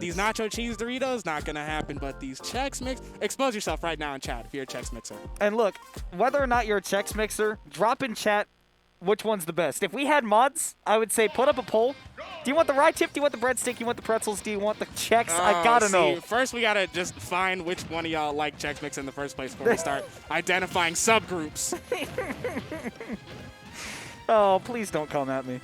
These nacho cheese Doritos, not gonna happen, but these Chex Mix, expose yourself right now in chat if you're a Chex Mixer. And look, whether or not you're a Chex Mixer, drop in chat which one's the best. If we had mods, I would say put up a poll. Do you want the rye tip? Do you want the breadstick? Do you want the pretzels? Do you want the Chex? I gotta know. First, we gotta just find which one of y'all like Chex Mix in the first place before we start identifying subgroups. Oh, please don't come at me.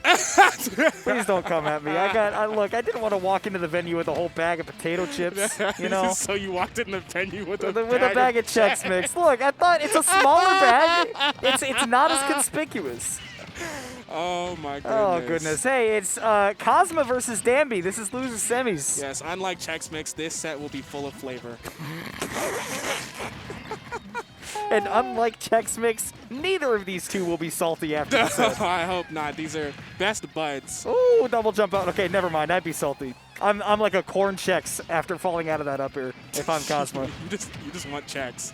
Please don't come at me. Look, I didn't want to walk into the venue with a whole bag of potato chips, you know. So you walked in the venue with a bag of Chex Mix. Look, I thought it's a smaller bag. It's not as conspicuous. Oh, my goodness. Oh, goodness. Hey, it's Kazma versus Danbi. This is loser semis. Yes, unlike Chex Mix, this set will be full of flavor. And unlike Chex Mix, neither of these two will be salty after the set. I hope not. These are best buds. Ooh, double jump out. Okay, never mind. I'd be salty. I'm like a corn Chex after falling out of that up air if I'm Kazma. you just want Chex.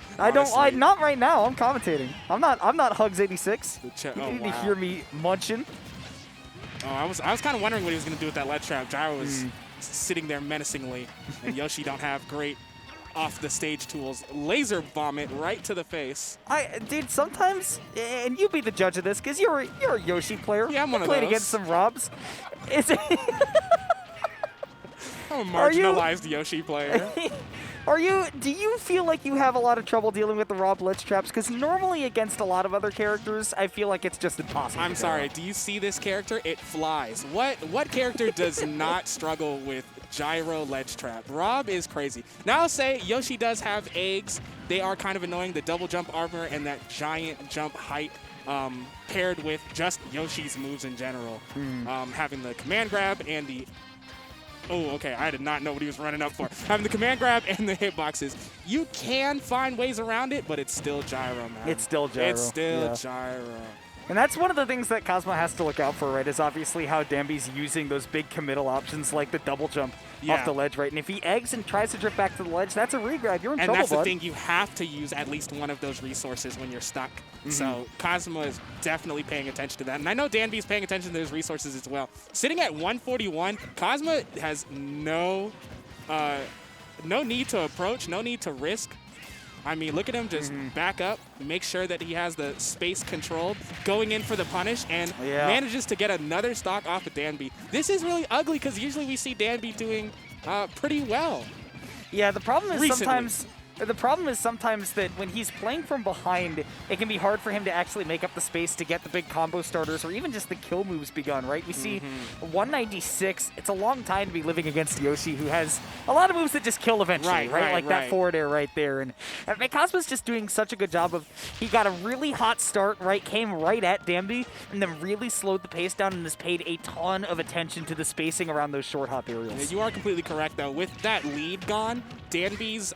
Not right now. I'm commentating. I'm not Hugs86. You need to hear me munching. Oh, I was kind of wondering what he was going to do with that ledge trap. Gyro was sitting there menacingly, and Yoshi don't have great off-the-stage tools. Laser vomit right to the face. Dude, sometimes, and you be the judge of this, because you're a Yoshi player. Yeah, I'm one of those. Played against some Robs. I'm a marginalized Yoshi player. Do you feel like you have a lot of trouble dealing with the Rob ledge traps? Because normally against a lot of other characters, I feel like it's just impossible. I'm sorry, do you see this character? It flies. What character does not struggle with gyro ledge trap? Rob is crazy. Now I'll say Yoshi does have eggs. They are kind of annoying. The double jump armor and that giant jump height paired with just Yoshi's moves in general. Having the command grab and the... Oh, okay. I did not know what he was running up for. Having the command grab and the hitboxes. You can find ways around it, but it's still gyro, man. It's still gyro. It's still gyro. And that's one of the things that Kazma has to look out for, right, is obviously how Danbi's using those big committal options like the double jump off the ledge, right? And if he eggs and tries to drift back to the ledge, that's a regrab. You're in trouble, And that's bud. the thing. You have to use at least one of those resources when you're stuck. So Kazma is definitely paying attention to that. And I know Danbi's paying attention to those resources as well. Sitting at 141, Kazma has no need to approach, no need to risk. I mean, look at him just back up, make sure that he has the space controlled, going in for the punish, and manages to get another stock off of Danbi. This is really ugly because usually we see Danbi doing pretty well. Yeah, the problem is recently. sometimes that when he's playing from behind, it can be hard for him to actually make up the space to get the big combo starters or even just the kill moves begun, right? We see 196. It's a long time to be living against Yoshi, who has a lot of moves that just kill eventually, right? Like that forward air right there. And Kazma's just doing such a good job of, he got a really hot start, right? Came right at Danbi and then really slowed the pace down and has paid a ton of attention to the spacing around those short hop aerials. Yeah, you are completely correct, though. With that lead gone, Danbi's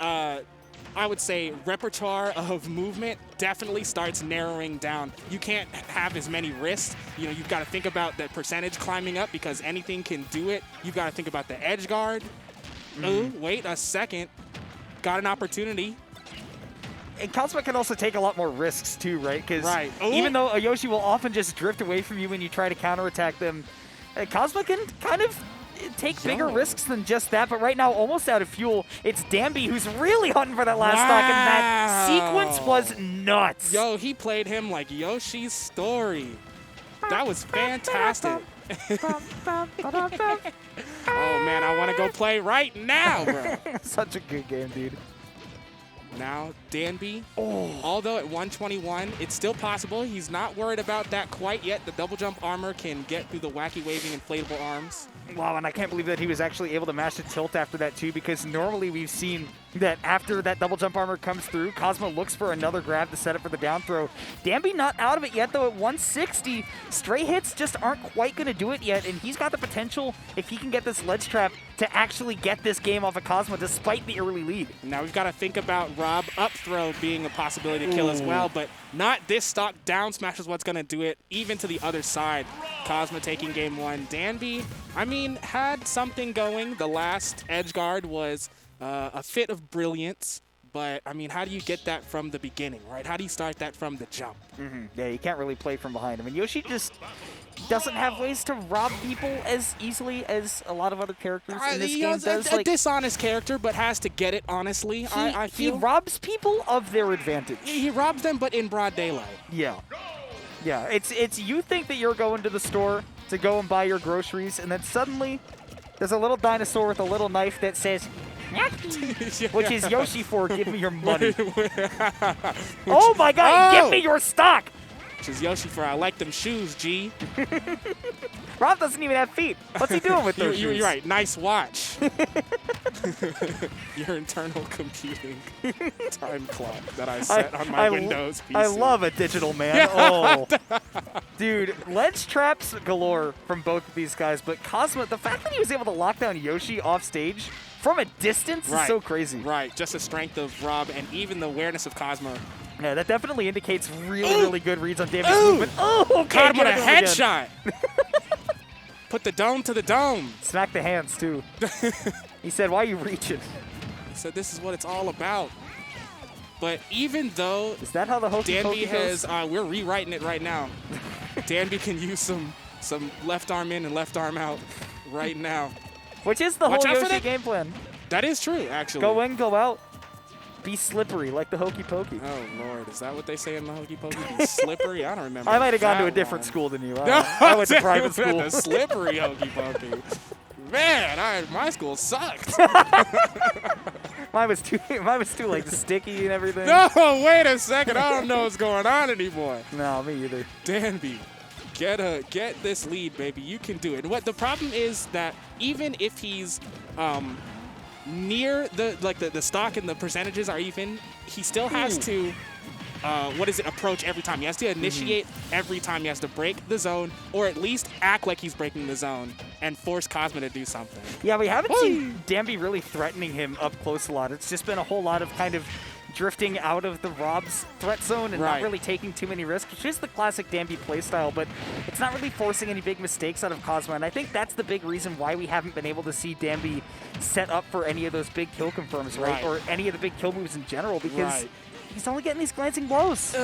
I would say repertoire of movement definitely starts narrowing down. You can't have as many risks. You know, you've got to think about that percentage climbing up because anything can do it. You've got to think about the edge guard. Oh, wait a second. Got an opportunity. And Kazma can also take a lot more risks too, right? Because even though a Yoshi will often just drift away from you when you try to counterattack them, Kazma can kind of take bigger risks than just that, but right now, almost out of fuel, it's Danbi who's really hunting for that last stock, and that sequence was nuts. Yo, he played him like Yoshi's story. That was fantastic. Oh, man, I want to go play right now, bro. Such a good game, dude. Now, Danbi, although at 121, it's still possible. He's not worried about that quite yet. The double jump armor can get through the wacky waving inflatable arms. Wow, and I can't believe that he was actually able to mash the tilt after that, too, because normally we've seen that after that double jump armor comes through, Kazma looks for another grab to set up for the down throw. Danbi not out of it yet, though, at 160. Stray hits just aren't quite going to do it yet, and he's got the potential, if he can get this ledge trap, to actually get this game off of Kazma despite the early lead. Now we've got to think about Rob up throw being a possibility to kill as well, but not this stock. Down smash is what's going to do it, even to the other side. Kazma taking game one. Danbi, I mean, had something going. The last edge guard was a fit of brilliance, But, I mean, how do you get that from the beginning, right? How do you start that from the jump? Yeah, you can't really play from behind. I mean, Yoshi just doesn't have ways to rob people as easily as a lot of other characters in this game does. A dishonest character, but has to get it honestly, I feel. He robs people of their advantage. He robs them, but in broad daylight. Yeah. Yeah, it's you think that you're going to the store to go and buy your groceries, and then suddenly there's a little dinosaur with a little knife that says, which is Yoshi for give me your money. Oh my god, give me your stock! Which is Yoshi for I like them shoes, G. Rob doesn't even have feet. What's he doing with those shoes? You're right. Nice watch. Your internal computing time clock that I set on my Windows PC. I love a digital man. Yeah. Oh. Dude, ledge traps galore from both of these guys, but Kazma, the fact that he was able to lock down Yoshi off stage from a distance is so crazy. Right, just the strength of Rob and even the awareness of Kazma. Yeah, that definitely indicates really good reads on Danbi's movement. Oh, okay. Caught him with a headshot. Put the dome to the dome. Smack the hands, too. He said, why are you reaching? He said, this is what it's all about. But even though is that how the Hokey Danbi goes? has, we're rewriting it right now. Danbi can use some left arm in and left arm out right now. Which is the whole Yoshi game plan. That is true, actually. Go in, go out. Be slippery like the Hokey Pokey. Oh, Lord. Is that what they say in the Hokey Pokey? Be slippery? I don't remember. I might have gone to a different school than you. I went to private school. The slippery Hokey Pokey. Man, my school sucked. Mine was too like sticky and everything. No, wait a second. I don't know what's going on anymore. No, me either. Danbi, get this lead, baby. You can do it. What the problem is that even if he's near the stock and the percentages are even, he still has to approach every time. He has to initiate every time. He has to break the zone, or at least act like he's breaking the zone and force Kazma to do something. Yeah, we haven't seen Danbi really threatening him up close a lot. It's just been a whole lot of kind of drifting out of the Rob's threat zone and not really taking too many risks, which is the classic Danbi playstyle, but it's not really forcing any big mistakes out of Kazma, and I think that's the big reason why we haven't been able to see Danbi set up for any of those big kill confirms, right? Or any of the big kill moves in general, because he's only getting these glancing blows.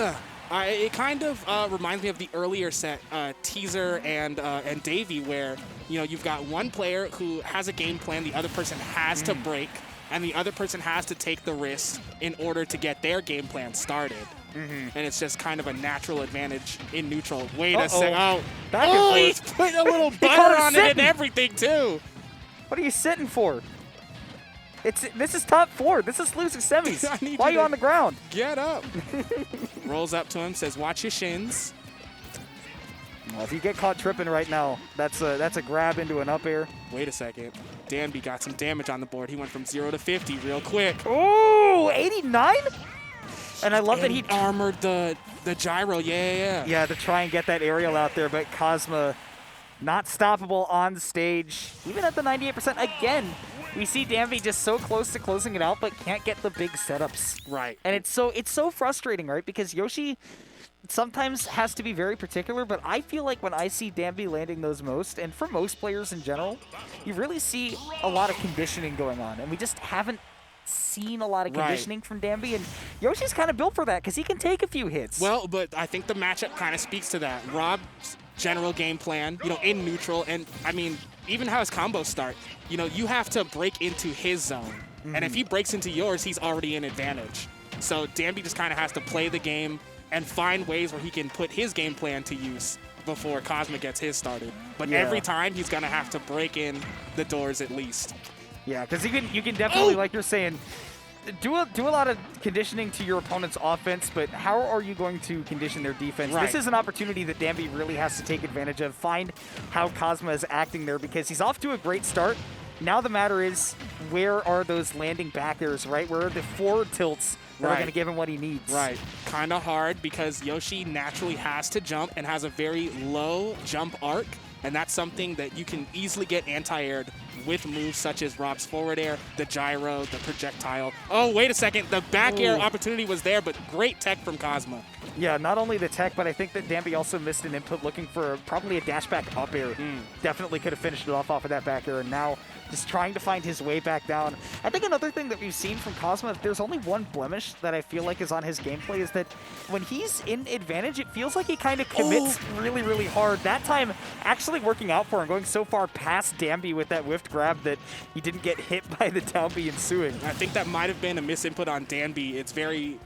It kind of reminds me of the earlier set, Teaser and Davey, where you've got one player who has a game plan, the other person has to break, and the other person has to take the risk in order to get their game plan started. And it's just kind of a natural advantage in neutral. Wait a second. Oh, he's putting a little butter on it and everything, too. What are you sitting for? This is top 4. This is losing semis. Why are you on the ground? Get up. Rolls up to him, says, watch your shins. Well, if you get caught tripping right now, that's a grab into an up air. Wait a second. Danbi got some damage on the board. He went from 0 to 50 real quick. Ooh, 89? And I love that he armored the gyro. Yeah, to try and get that aerial out there, but Kazma not stoppable on stage. Even at the 98%, again, we see Danbi just so close to closing it out, but can't get the big setups. Right. And it's so frustrating, right? Because Yoshi sometimes has to be very particular, but I feel like when I see Danbi landing those most, and for most players in general, you really see a lot of conditioning going on, and we just haven't seen a lot of conditioning from Danbi, and Yoshi's kind of built for that because he can take a few hits. Well, but I think the matchup kind of speaks to that. Rob's general game plan, in neutral, and I mean, even how his combos start, you have to break into his zone, and if he breaks into yours, he's already in advantage. So Danbi just kind of has to play the game and find ways where he can put his game plan to use before Kazma gets his started. But every time, he's going to have to break in the doors at least. Yeah, because you can definitely, like you're saying, do a lot of conditioning to your opponent's offense, but how are you going to condition their defense? This is an opportunity that Danbi really has to take advantage of, find how Kazma is acting there, because he's off to a great start. Now the matter is, where are those landing back airs, right? Where are the forward tilts that are going to give him what he needs? Right. Kind of hard because Yoshi naturally has to jump and has a very low jump arc, and that's something that you can easily get anti-aired with moves such as Rob's forward air, the gyro, the projectile. Oh, wait a second. The back air opportunity was there, but great tech from Kazma. Yeah, not only the tech, but I think that Danbi also missed an input looking for probably a dash back up air. Definitely could have finished it off of that back air, and now just trying to find his way back down. I think another thing that we've seen from Kazma, if there's only one blemish that I feel like is on his gameplay, is that when he's in advantage, it feels like he kind of commits really, really hard. That time actually working out for him, going so far past Danbi with that whiffed grab that he didn't get hit by the down B ensuing. I think that might have been a misinput on Danbi. It's very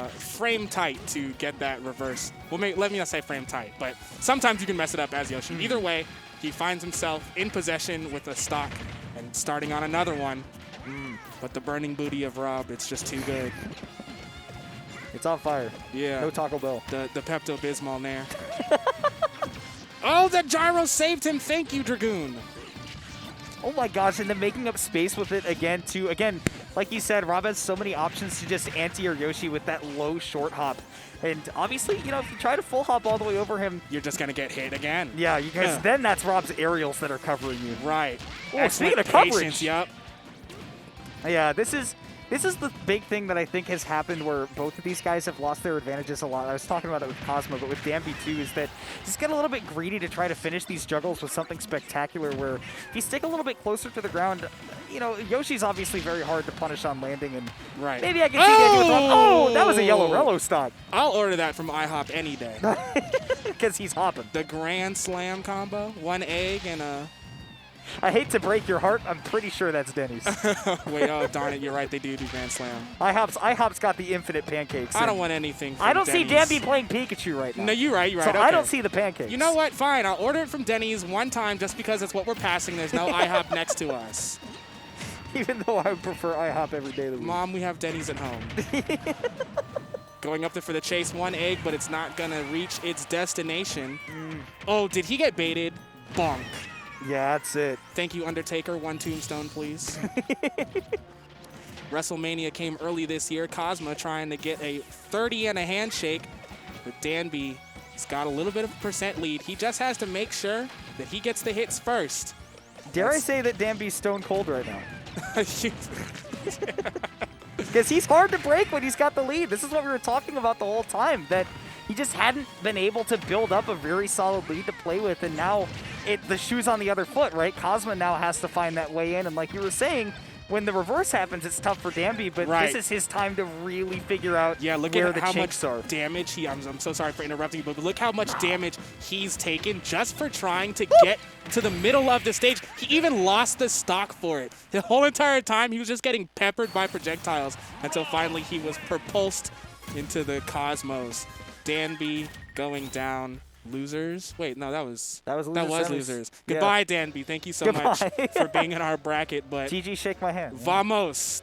frame tight to get that reverse. Well, let me not say frame tight, but sometimes you can mess it up as Yoshi. Either way, he finds himself in possession with a stock and starting on another one. But the burning booty of Rob, it's just too good. It's on fire. Yeah. No Taco Bell. The Pepto-Bismol there. Oh, the gyro saved him. Thank you, Dragoon. Oh my gosh, and then making up space with it again, too. Again, like you said, Rob has so many options to just anti or Yoshi with that low short hop. And obviously, you know, if you try to full hop all the way over him, you're just going to get hit again. Yeah, because then that's Rob's aerials that are covering you. Right. Oh, speaking of coverage. Yep. Yeah, this is the big thing that I think has happened where both of these guys have lost their advantages a lot. I was talking about it with Kazma, but with Danbi too, is that just get a little bit greedy to try to finish these juggles with something spectacular where if you stick a little bit closer to the ground, you know, Yoshi's obviously very hard to punish on landing, and maybe I can see the idea with Rob. Oh, that was a yellow Rello stock. I'll order that from IHOP any day. Because he's hopping. The Grand Slam combo, 1 egg and a... I hate to break your heart. I'm pretty sure that's Denny's. Wait, oh, darn it. You're right. They do Grand Slam. IHOP's got the infinite pancakes. I don't want anything from I don't Denny's. see Danbi playing Pikachu right now. No, you're right. You're right. So okay. I don't see the pancakes. You know what? Fine. I'll order it from Denny's one time just because it's what we're passing. There's no IHOP next to us. Even though I would prefer IHOP every day of the week. Mom, we have Denny's at home. Going up there for the chase. 1 egg, but it's not going to reach its destination. Oh, did he get baited? Bonk. Yeah, that's it. Thank you, Undertaker. 1 tombstone, please. WrestleMania came early this year. Kazma trying to get a 30 and a handshake with Danbi. He's got a little bit of a percent lead. He just has to make sure that he gets the hits first. Dare I say that Danbi's stone cold right now? Because he's hard to break when he's got the lead. This is what we were talking about the whole time, that he just hadn't been able to build up a very solid lead to play with, and now the shoe's on the other foot, right? Kazma now has to find that way in, and like you were saying, when the reverse happens, it's tough for Danbi, but this is his time to really figure out where the chinks are. Damage I'm so sorry for interrupting you, but look how much damage he's taken just for trying to get to the middle of the stage. He even lost the stock for it. The whole entire time, he was just getting peppered by projectiles until finally he was propulsed into the cosmos. Danbi going down. Losers? Wait, no, that was losers. Goodbye, Danbi. Thank you so much for being in our bracket. But GG, shake my hand. Vamos.